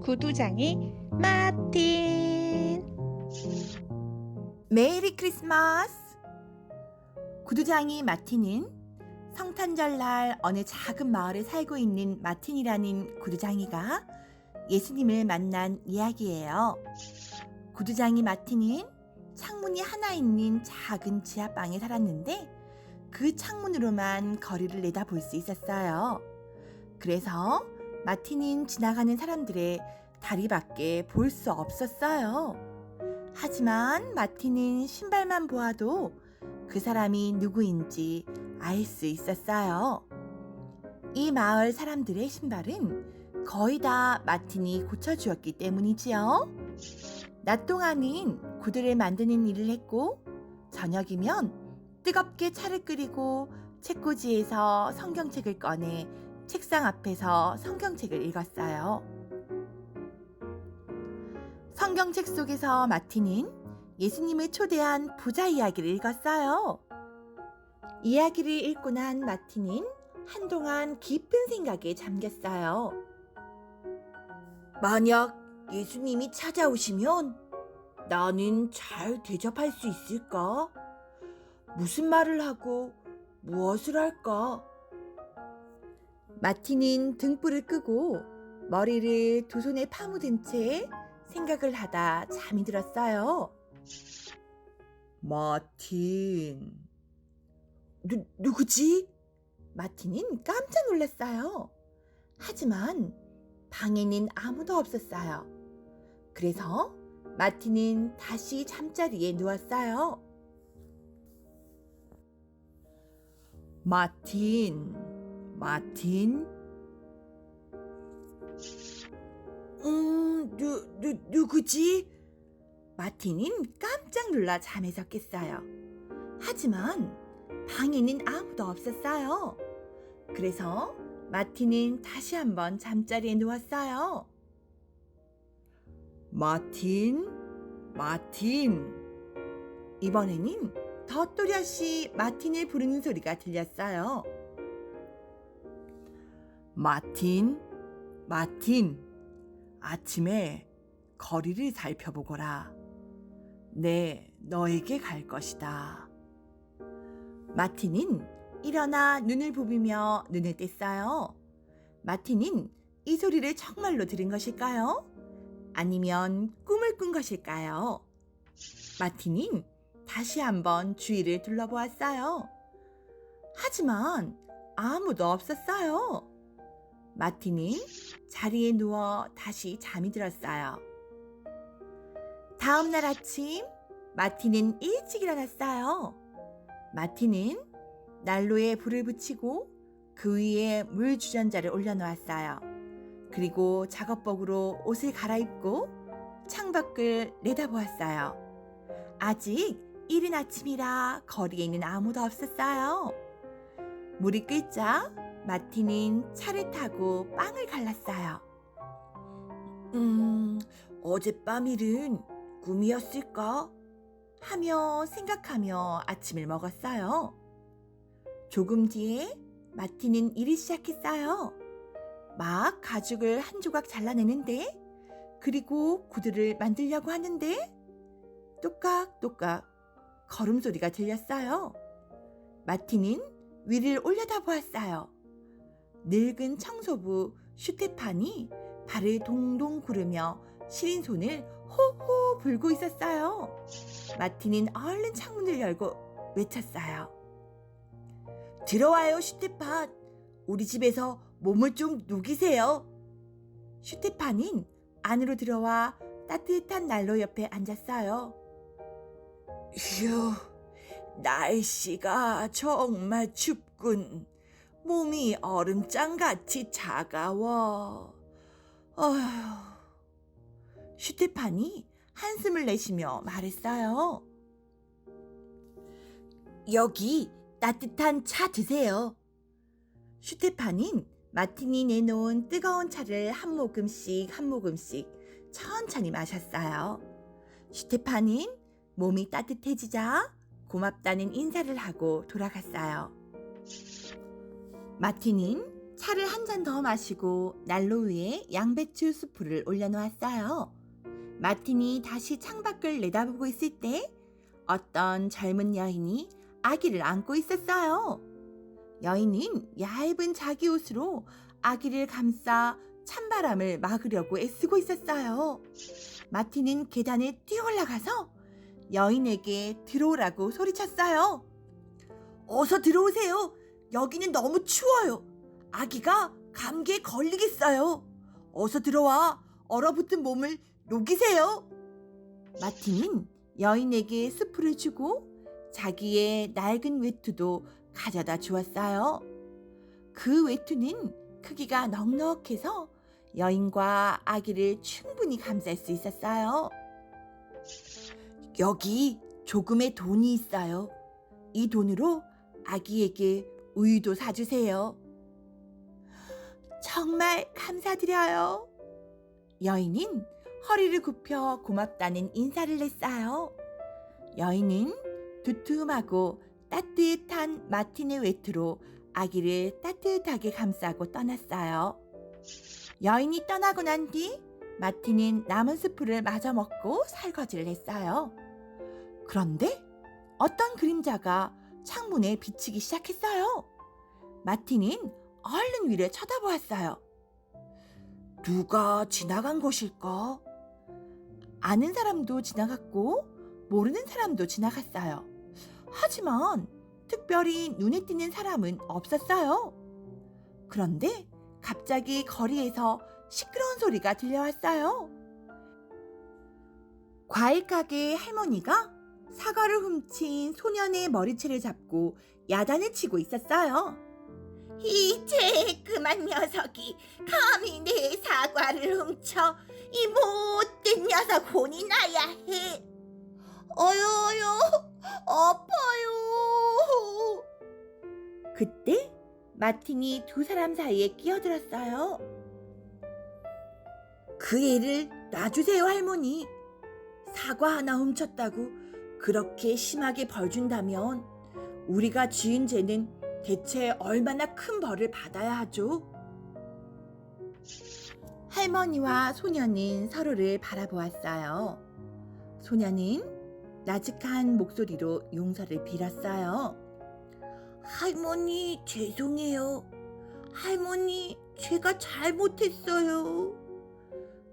구두장이 마틴. 메리 크리스마스! 구두장이 마틴은 성탄절날 어느 작은 마을에 살고 있는 마틴이라는 구두장이가 예수님을 만난 이야기예요. 구두장이 마틴은 창문이 하나 있는 작은 지하방에 살았는데 그 창문으로만 거리를 내다볼 수 있었어요. 그래서 마틴은 지나가는 사람들의 다리밖에 볼 수 없었어요. 하지만 마틴은 신발만 보아도 그 사람이 누구인지 알 수 있었어요. 이 마을 사람들의 신발은 거의 다 마틴이 고쳐주었기 때문이지요. 낮 동안은 구두를 만드는 일을 했고 저녁이면 뜨겁게 차를 끓이고 책꽂이에서 성경책을 꺼내 책상 앞에서 성경책을 읽었어요. 성경책 속에서 마틴은 예수님을 초대한 부자 이야기를 읽었어요. 이야기를 읽고 난 마틴은 한동안 깊은 생각에 잠겼어요. 만약 예수님이 찾아오시면 나는 잘 대접할 수 있을까? 무슨 말을 하고 무엇을 할까? 마틴은 등불을 끄고 머리를 두 손에 파묻은 채 생각을 하다 잠이 들었어요. 마틴. 누구지? 마틴은 깜짝 놀랐어요. 하지만 방에는 아무도 없었어요. 그래서 마틴은 다시 잠자리에 누웠어요. 마틴. 누구지? 마틴은 깜짝 놀라 잠에서 깼어요. 하지만 방에는 아무도 없었어요. 그래서 마틴은 다시 한번 잠자리에 누웠어요. 마틴. 이번에는 더 또렷이 마틴을 부르는 소리가 들렸어요. 마틴. 아침에 거리를 살펴보거라. 네, 너에게 갈 것이다. 마틴은 일어나 눈을 부비며 눈을 뗐어요. 마틴은 이 소리를 정말로 들은 것일까요? 아니면 꿈을 꾼 것일까요? 마틴은 다시 한번 주위를 둘러보았어요. 하지만 아무도 없었어요. 마틴은 자리에 누워 다시 잠이 들었어요. 다음 날 아침, 마틴은 일찍 일어났어요. 마틴은 난로에 불을 붙이고 그 위에 물 주전자를 올려놓았어요. 그리고 작업복으로 옷을 갈아입고 창밖을 내다보았어요. 아직 이른 아침이라 거리에는 아무도 없었어요. 물이 끓자 마틴은 차를 타고 빵을 갈랐어요. 어젯밤 일은 꿈이었을까? 하며 생각하며 아침을 먹었어요. 조금 뒤에 마틴은 일을 시작했어요. 막 가죽을 한 조각 잘라내는데, 그리고 구두를 만들려고 하는데 똑깍똑깍 걸음소리가 들렸어요. 마틴은 위를 올려다보았어요. 늙은 청소부 슈테판이 발을 동동 구르며 시린 손을 호호 불고 있었어요. 마틴은 얼른 창문을 열고 외쳤어요. 들어와요, 슈테판. 우리 집에서 몸을 좀 녹이세요. 슈테판은 안으로 들어와 따뜻한 난로 옆에 앉았어요. 휴, 날씨가 정말 춥군. 몸이 얼음장같이 차가워. 어휴. 슈테판이 한숨을 내쉬며 말했어요. 여기 따뜻한 차 드세요. 슈테판은 마틴이 내놓은 뜨거운 차를 한 모금씩 천천히 마셨어요. 슈테판은 몸이 따뜻해지자 고맙다는 인사를 하고 돌아갔어요. 마틴은 차를 한 잔 더 마시고 난로 위에 양배추 수프를 올려놓았어요. 마틴이 다시 창밖을 내다보고 있을 때 어떤 젊은 여인이 아기를 안고 있었어요. 여인은 얇은 자기 옷으로 아기를 감싸 찬바람을 막으려고 애쓰고 있었어요. 마틴은 계단에 뛰어 올라가서 여인에게 들어오라고 소리쳤어요. 어서 들어오세요. 여기는 너무 추워요. 아기가 감기에 걸리겠어요. 어서 들어와 얼어붙은 몸을 녹이세요. 마틴은 여인에게 수프를 주고 자기의 낡은 외투도 가져다 주었어요. 그 외투는 크기가 넉넉해서 여인과 아기를 충분히 감쌀 수 있었어요. 여기 조금의 돈이 있어요. 이 돈으로 아기에게 우유도 사주세요. 정말 감사드려요. 여인은 허리를 굽혀 고맙다는 인사를 했어요. 여인은 두툼하고 따뜻한 마틴의 외투로 아기를 따뜻하게 감싸고 떠났어요. 여인이 떠나고 난 뒤 마틴은 남은 스프를 마저 먹고 설거지를 했어요. 그런데 어떤 그림자가 창문에 비치기 시작했어요. 마틴은 얼른 위를 쳐다보았어요. 누가 지나간 것일까? 아는 사람도 지나갔고 모르는 사람도 지나갔어요. 하지만 특별히 눈에 띄는 사람은 없었어요. 그런데 갑자기 거리에서 시끄러운 소리가 들려왔어요. 과일 가게 할머니가 사과를 훔친 소년의 머리채를 잡고 야단을 치고 있었어요. 이제 그만 녀석이 감히 내 사과를 훔쳐. 이 못된 녀석 혼이 나야 해. 어여여 아파요. 그때 마틴이 두 사람 사이에 끼어들었어요. 그 애를 놔주세요 할머니. 사과 하나 훔쳤다고 그렇게 심하게 벌 준다면 우리가 지은 죄는 대체 얼마나 큰 벌을 받아야 하죠? 할머니와 소년은 서로를 바라보았어요. 소년은 나직한 목소리로 용서를 빌었어요. 할머니 죄송해요. 할머니 제가 잘못했어요.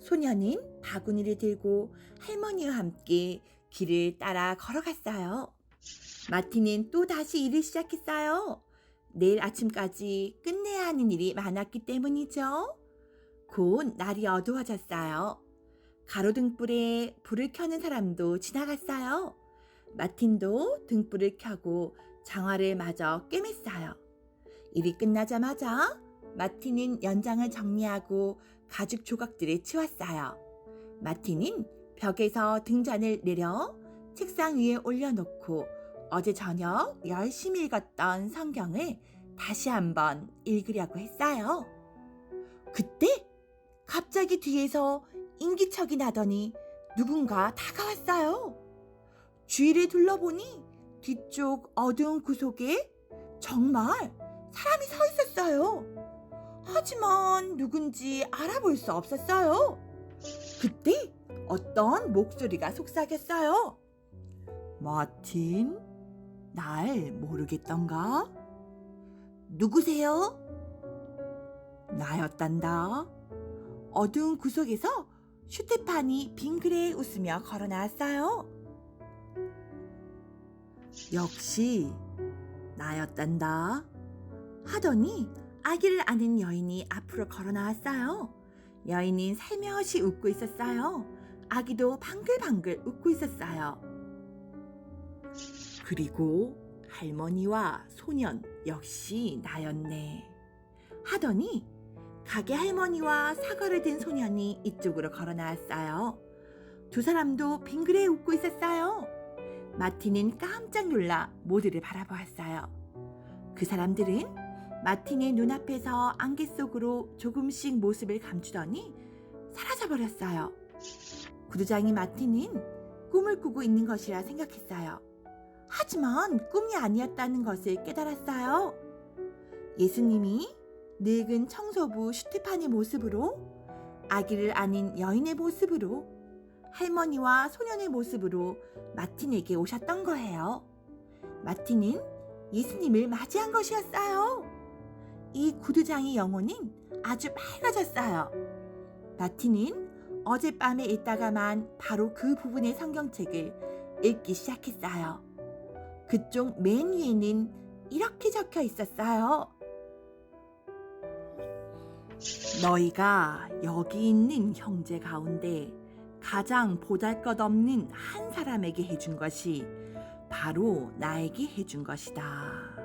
소년은 바구니를 들고 할머니와 함께 길을 따라 걸어갔어요. 마틴은 또 다시 일을 시작했어요. 내일 아침까지 끝내야 하는 일이 많았기 때문이죠. 곧 날이 어두워졌어요. 가로등불에 불을 켜는 사람도 지나갔어요. 마틴도 등불을 켜고 장화를 마저 꿰맸어요. 일이 끝나자마자 마틴은 연장을 정리하고 가죽 조각들을 치웠어요. 마틴은 벽에서 등잔을 내려 책상 위에 올려놓고 어제 저녁 열심히 읽었던 성경을 다시 한번 읽으려고 했어요. 그때 갑자기 뒤에서 인기척이 나더니 누군가 다가왔어요. 주위를 둘러보니 뒤쪽 어두운 구석에 정말 사람이 서 있었어요. 하지만 누군지 알아볼 수 없었어요. 그때 어떤 목소리가 속삭였어요. 마틴, 날 모르겠던가? 누구세요? 나였단다. 어두운 구석에서 슈테판이 빙그레 웃으며 걸어 나왔어요. 역시 나였단다. 하더니 아기를 안은 여인이 앞으로 걸어 나왔어요. 여인은 살며시 웃고 있었어요. 아기도 방글방글 웃고 있었어요. 그리고 할머니와 소년 역시 나였네. 하더니 가게 할머니와 사과를 든 소년이 이쪽으로 걸어 나왔어요. 두 사람도 빙그레 웃고 있었어요. 마틴은 깜짝 놀라 모두를 바라보았어요. 그 사람들은 마틴의 눈앞에서 안개 속으로 조금씩 모습을 감추더니 사라져버렸어요. 구두장이 마틴은 꿈을 꾸고 있는 것이라 생각했어요. 하지만 꿈이 아니었다는 것을 깨달았어요. 예수님이 늙은 청소부 슈테판의 모습으로, 아기를 안은 여인의 모습으로, 할머니와 소년의 모습으로 마틴에게 오셨던 거예요. 마틴은 예수님을 맞이한 것이었어요. 이 구두장의 영혼은 아주 맑아졌어요. 마틴은 어젯밤에 읽다가만 바로 그 부분의 성경책을 읽기 시작했어요. 그쪽 맨 위에는 이렇게 적혀 있었어요. 너희가 여기 있는 형제 가운데 가장 보잘것없는 한 사람에게 해준 것이 바로 나에게 해준 것이다.